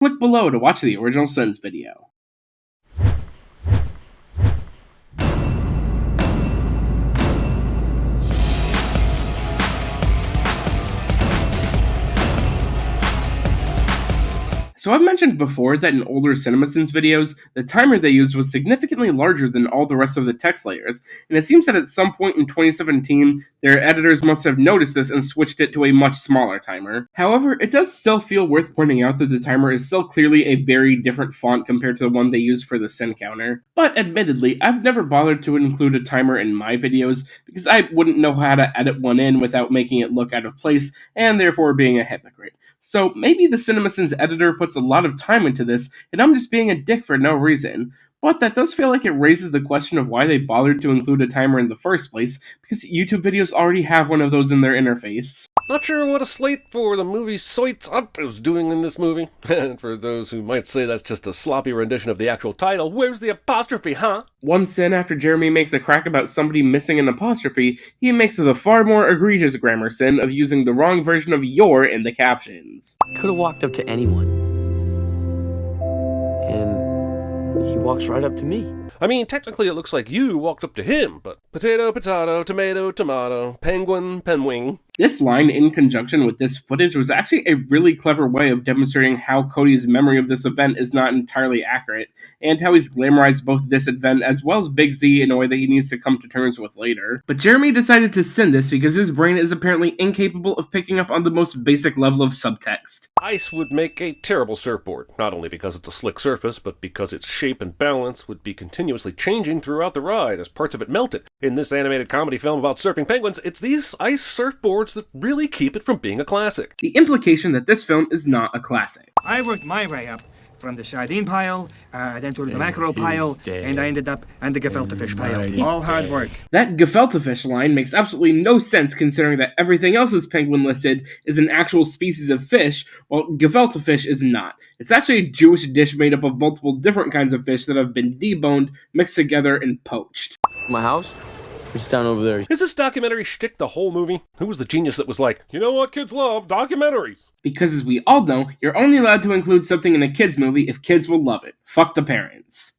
Click below to watch the original Sins video. So I've mentioned before that in older CinemaSins videos, the timer they used was significantly larger than all the rest of the text layers, and it seems that at some point in 2017, their editors must have noticed this and switched it to a much smaller timer. However, it does still feel worth pointing out that the timer is still clearly a very different font compared to the one they use for the sin counter. But admittedly, I've never bothered to include a timer in my videos because I wouldn't know how to edit one in without making it look out of place and therefore being a hypocrite. So maybe the CinemaSins editor puts a lot of time into this, and I'm just being a dick for no reason. But that does feel like it raises the question of why they bothered to include a timer in the first place, because YouTube videos already have one of those in their interface. Not sure what a slate for the movie Soits Up is doing in this movie. And for those who might say that's just a sloppy rendition of the actual title, where's the apostrophe, huh? One sin after Jeremy makes a crack about somebody missing an apostrophe, he makes the far more egregious grammar sin of using the wrong version of your in the captions. Could have walked up to anyone. And he walks right up to me. I mean, technically it looks like you walked up to him, but potato, potato, tomato, tomato, penguin, penwing. This line, in conjunction with this footage, was actually a really clever way of demonstrating how Cody's memory of this event is not entirely accurate, and how he's glamorized both this event as well as Big Z in a way that he needs to come to terms with later. But Jeremy decided to sin this because his brain is apparently incapable of picking up on the most basic level of subtext. Ice would make a terrible surfboard, not only because it's a slick surface, but because its shape and balance would be continuously changing throughout the ride as parts of it melted. In this animated comedy film about surfing penguins, it's these ice surfboards that really keep it from being a classic. The implication that this film is not a classic. I worked my way up from the sardine pile, then to the mackerel pile, and I ended up on the gefilte fish pile. All hard work. That gefilte fish line makes absolutely no sense considering that everything else is penguin listed is an actual species of fish, while gefilte fish is not. It's actually a Jewish dish made up of multiple different kinds of fish that have been deboned, mixed together, and poached. My house? It's down over there. Is this documentary shtick the whole movie? Who was the genius that was like, you know what kids love? Documentaries. Because as we all know, you're only allowed to include something in a kids movie if kids will love it. Fuck the parents.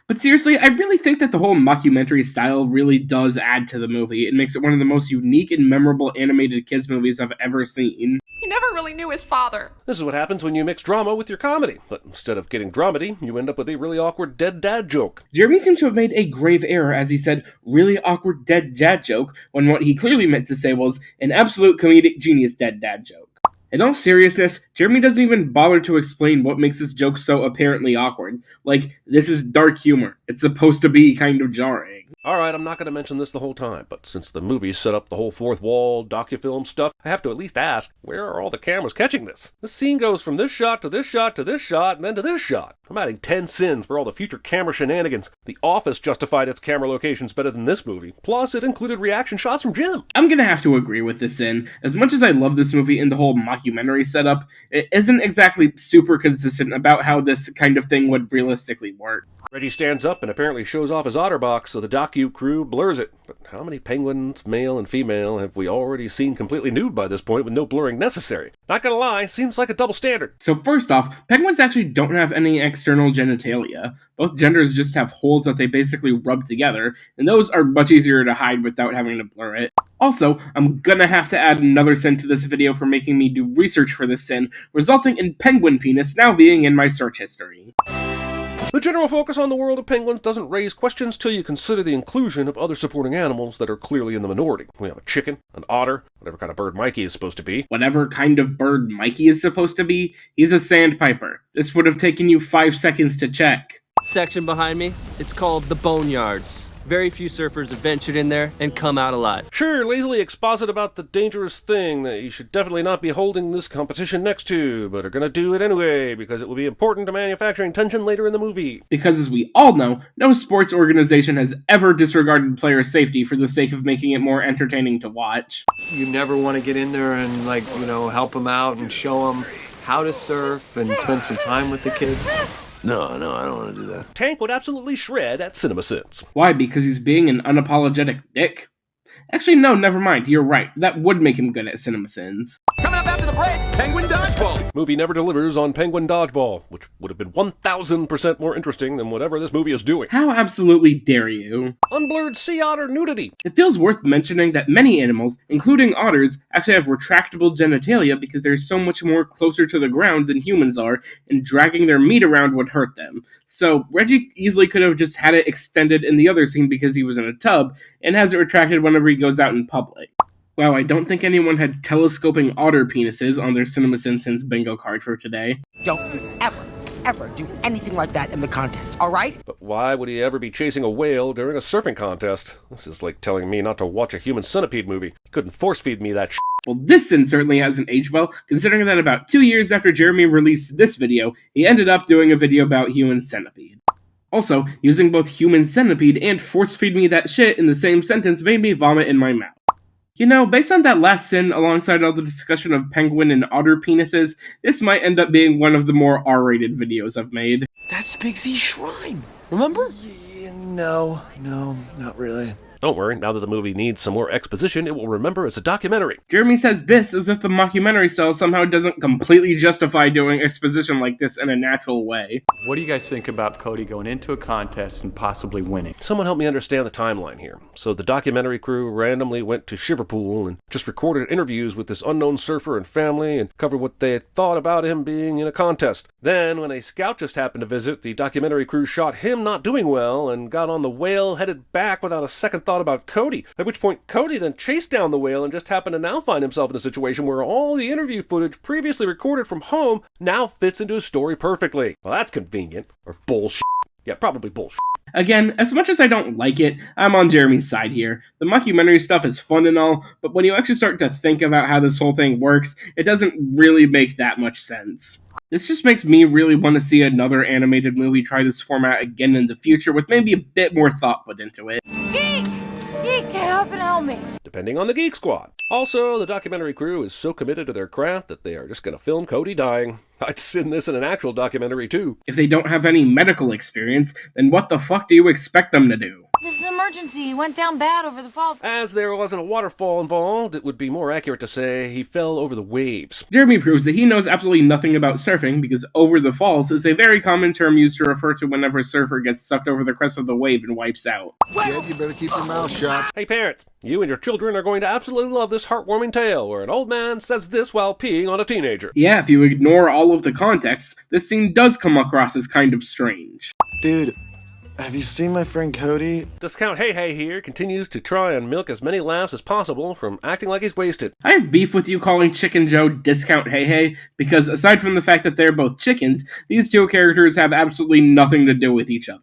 But seriously, I really think that the whole mockumentary style really does add to the movie. It makes it one of the most unique and memorable animated kids movies I've ever seen. He never really knew his father. This is what happens when you mix drama with your comedy. But instead of getting dramedy, you end up with a really awkward dead dad joke. Jeremy seems to have made a grave error as he said, really awkward dead dad joke, when what he clearly meant to say was, an absolute comedic genius dead dad joke. In all seriousness, Jeremy doesn't even bother to explain what makes this joke so apparently awkward. Like, this is dark humor. It's supposed to be kind of jarring. Alright, I'm not going to mention this the whole time, but since the movie set up the whole fourth wall, docufilm stuff, I have to at least ask, where are all the cameras catching this? This scene goes from this shot to this shot to this shot, and then to this shot. I'm adding 10 sins for all the future camera shenanigans. The Office justified its camera locations better than this movie. Plus, it included reaction shots from Jim. I'm gonna have to agree with this sin. As much as I love this movie and the whole mockumentary setup, it isn't exactly super consistent about how this kind of thing would realistically work. Reggie stands up and apparently shows off his otterbox, so the docu crew blurs it. But how many penguins, male and female, have we already seen completely nude by this point with no blurring necessary? Not gonna lie, seems like a double standard. So first off, penguins actually don't have any external genitalia. Both genders just have holes that they basically rub together, and those are much easier to hide without having to blur it. Also, I'm gonna have to add another sin to this video for making me do research for this sin, resulting in penguin penis now being in my search history. The general focus on the world of penguins doesn't raise questions till you consider the inclusion of other supporting animals that are clearly in the minority. We have a chicken, an otter, whatever kind of bird Mikey is supposed to be. Whatever kind of bird Mikey is supposed to be, he's a sandpiper. This would have taken you 5 seconds to check. Section behind me, it's called the Boneyards. Very few surfers have ventured in there and come out alive. Sure, lazily exposit about the dangerous thing that you should definitely not be holding this competition next to, but are gonna do it anyway, because it will be important to manufacturing tension later in the movie. Because as we all know, no sports organization has ever disregarded player safety for the sake of making it more entertaining to watch. You never want to get in there and, help them out and show them how to surf and spend some time with the kids. No, I don't want to do that. Tank would absolutely shred at CinemaSins. Why? Because he's being an unapologetic dick? Actually, no, never mind. You're right. That would make him good at CinemaSins. Coming up after the break. Penguin dodgeball. Movie never delivers on Penguin Dodgeball, which would have been 1,000% more interesting than whatever this movie is doing. How absolutely dare you? Unblurred sea otter nudity. It feels worth mentioning that many animals, including otters, actually have retractable genitalia because they're so much more closer to the ground than humans are, and dragging their meat around would hurt them. So Reggie easily could have just had it extended in the other scene because he was in a tub, and has it retracted whenever he goes out in public. Wow, I don't think anyone had telescoping otter penises on their CinemaSins bingo card for today. Don't you ever do anything like that in the contest, all right? But why would he ever be chasing a whale during a surfing contest? This is like telling me not to watch a human centipede movie. He couldn't force feed me that shit. Well, this sin certainly hasn't aged well, considering that about 2 years after Jeremy released this video, he ended up doing a video about human centipede. Also, using both human centipede and force feed me that shit in the same sentence made me vomit in my mouth. You know, based on that last sin, alongside all the discussion of penguin and otter penises, this might end up being one of the more R-rated videos I've made. That's Big Z's shrine. Remember? Yeah, no, not really. Don't worry, now that the movie needs some more exposition, it will remember it's a documentary. Jeremy says this as if the mockumentary style somehow doesn't completely justify doing exposition like this in a natural way. What do you guys think about Cody going into a contest and possibly winning? Someone help me understand the timeline here. So the documentary crew randomly went to Shiverpool and just recorded interviews with this unknown surfer and family and covered what they thought about him being in a contest. Then, when a scout just happened to visit, the documentary crew shot him not doing well and got on the whale, headed back without a second thought about Cody, at which point Cody then chased down the whale and just happened to now find himself in a situation where all the interview footage previously recorded from home now fits into his story perfectly. Well, that's convenient. Or bullshit. Yeah, probably bullshit. Again, as much as I don't like it, I'm on Jeremy's side here. The mockumentary stuff is fun and all, but when you actually start to think about how this whole thing works, it doesn't really make that much sense. This just makes me really want to see another animated movie try this format again in the future with maybe a bit more thought put into it. Geek, get up and help me. Depending on the Geek Squad. Also, the documentary crew is so committed to their craft that they are just going to film Cody dying. I'd send this in an actual documentary too. If they don't have any medical experience, then what the fuck do you expect them to do? This is an emergency. He went down bad over the falls. As there wasn't a waterfall involved, it would be more accurate to say he fell over the waves. Jeremy proves that he knows absolutely nothing about surfing because over the falls is a very common term used to refer to whenever a surfer gets sucked over the crest of the wave and wipes out. Kid, you better keep your mouth shut. Hey parents, you and your children are going to absolutely love this heartwarming tale where an old man says this while peeing on a teenager. Yeah, if you ignore all of the context, this scene does come across as kind of strange. Dude, have you seen my friend Cody? Discount Hey Hey here continues to try and milk as many laughs as possible from acting like he's wasted. I have beef with you calling Chicken Joe Discount Hey Hey, because aside from the fact that they're both chickens, these two characters have absolutely nothing to do with each other.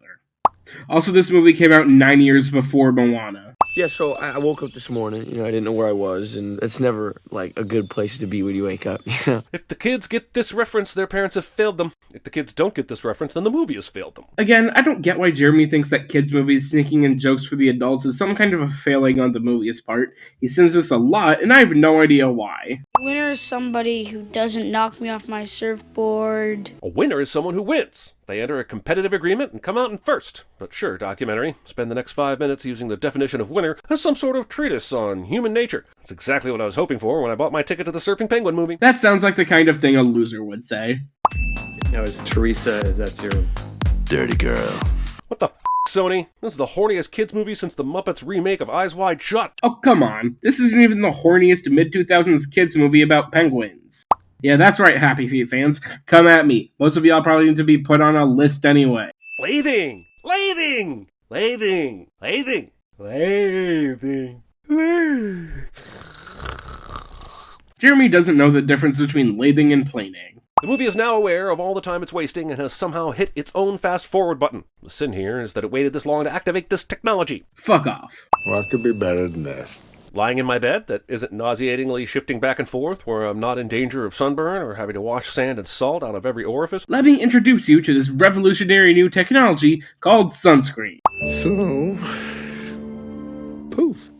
Also, this movie came out 9 years before Moana. Yeah, so I woke up this morning, I didn't know where I was, and it's never, a good place to be when you wake up, If the kids get this reference, their parents have failed them. If the kids don't get this reference, then the movie has failed them. Again, I don't get why Jeremy thinks that kids' movies sneaking in jokes for the adults is some kind of a failing on the movie's part. He sins this a lot, and I have no idea why. A winner is somebody who doesn't knock me off my surfboard. A winner is someone who wins. They enter a competitive agreement and come out in first. But sure, documentary, spend the next 5 minutes using the definition of winner as some sort of treatise on human nature. That's exactly what I was hoping for when I bought my ticket to the Surfing Penguin movie. That sounds like the kind of thing a loser would say. Now, is that your Dirty girl. What the f***, Sony? This is the horniest kids movie since the Muppets remake of Eyes Wide Shut. Oh, come on. This isn't even the horniest mid-2000s kids movie about penguins. Yeah, that's right, Happy Feet fans. Come at me. Most of y'all probably need to be put on a list anyway. Lathing! Lathing! Lathing! Lathing! Lathing! Jeremy doesn't know the difference between lathing and planing. The movie is now aware of all the time it's wasting and has somehow hit its own fast-forward button. The sin here is that it waited this long to activate this technology. Fuck off. What could be better than this? Lying in my bed that isn't nauseatingly shifting back and forth, where I'm not in danger of sunburn or having to wash sand and salt out of every orifice. Let me introduce you to this revolutionary new technology called sunscreen. So, poof.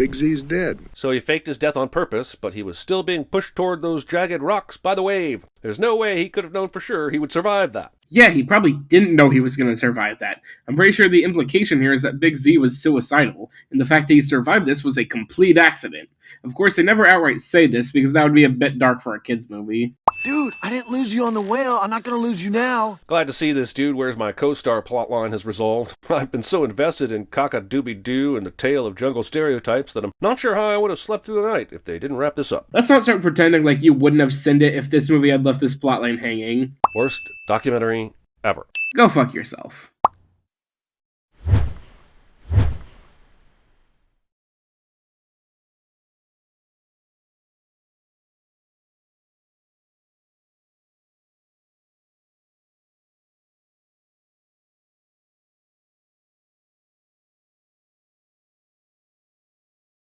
Big Z's dead. So he faked his death on purpose, but he was still being pushed toward those jagged rocks by the wave. There's no way he could have known for sure he would survive that. Yeah, he probably didn't know he was going to survive that. I'm pretty sure the implication here is that Big Z was suicidal, and the fact that he survived this was a complete accident. Of course, they never outright say this, because that would be a bit dark for a kid's movie. Dude, I didn't lose you on the whale. I'm not gonna lose you now. Glad to see this Dude Where's My Co-Star plotline has resolved. I've been so invested in Cock-a-Doobie-Doo and the tale of jungle stereotypes that I'm not sure how I would have slept through the night if they didn't wrap this up. Let's not start pretending like you wouldn't have sent it if this movie had left this plotline hanging. Worst documentary ever. Go fuck yourself.